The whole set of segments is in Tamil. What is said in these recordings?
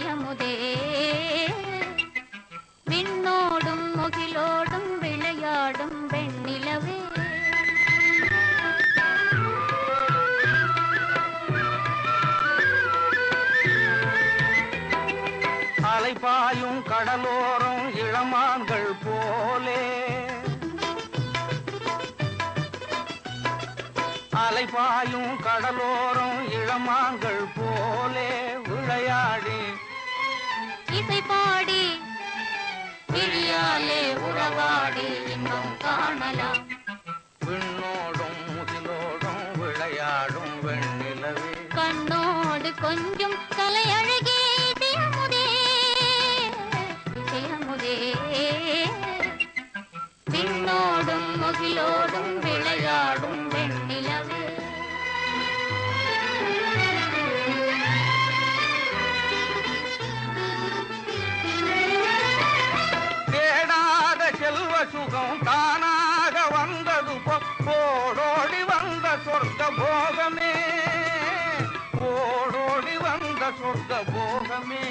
இசையமுதே விண்ணோடும் முகிலோடும் விளையாடும் வெண்ணிலவே அலைபாயும் கடலோரம் இளமான்கள் போலே அலைபாயும் கடலோரம் இளமான்கள் போலே விளையாடி இசை பாடி விழியாலே உறவாடி இன்னும் காணலாம் விண்ணோடும் முகிலோடும் விளையாடும் வெண்ணிலவே கண்ணோடு கொஞ்சம் தலையழகே விண்ணோடும் முகிலோடும் விளையாடும் வெண்ணிலவே தேடாத செல்வ சுகம் தானாக வந்தது போடோடி வந்த சொர்க்க போகமே ஓடோடி வந்த சொர்க்க போகமே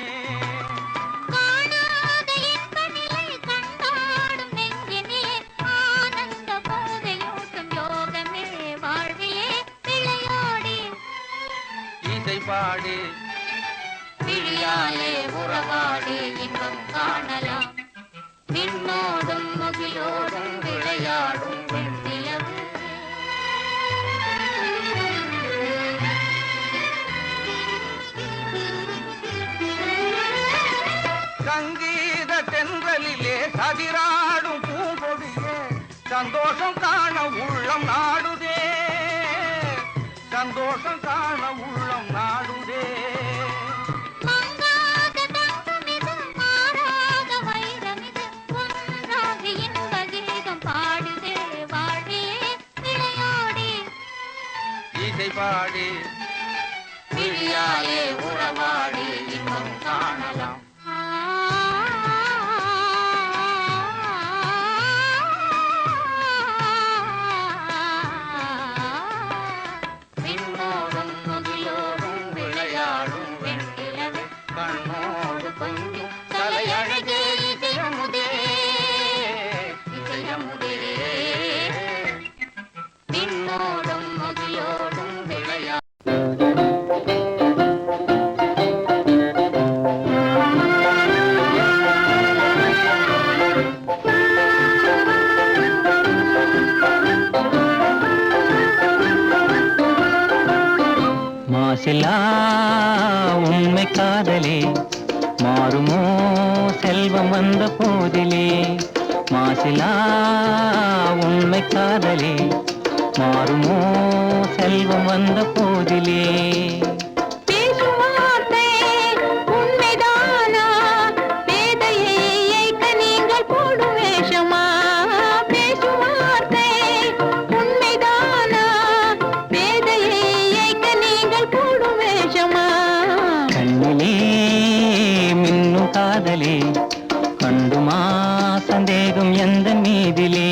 பாடி விழியாலே உறவாடி இன்பம் காணலாம் விண்ணோடும் முகிலோடும் விளையாடும் வெண்ணிலவு சங்கீத தென்றலிலே சதிராடும் பூங்கொடியே சந்தோஷம் காண உள்ளம் நாடுதே சந்தோஷம் காண உள்ளம் நாடுதே இசை பாடி விழியாலே உறவாடி இன்னும் காணலாம் கண்ணோடு கொஞ்சம் தலையழகே இசையமுதே இசையமுதே விண்ணோடும் முகிலோடும் விளையாடும் மாசிலா உண்மை காதலே மாறுமோ செல்வம் வந்த போதிலே மாசிலா உண்மை காதலே மாறுமோ செல்வம் வந்த போதிலே காதலே கண்டுமா சந்தேகம் எந்த மீதிலே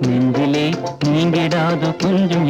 நெஞ்சிலே நீங்கிடாது கொஞ்சம்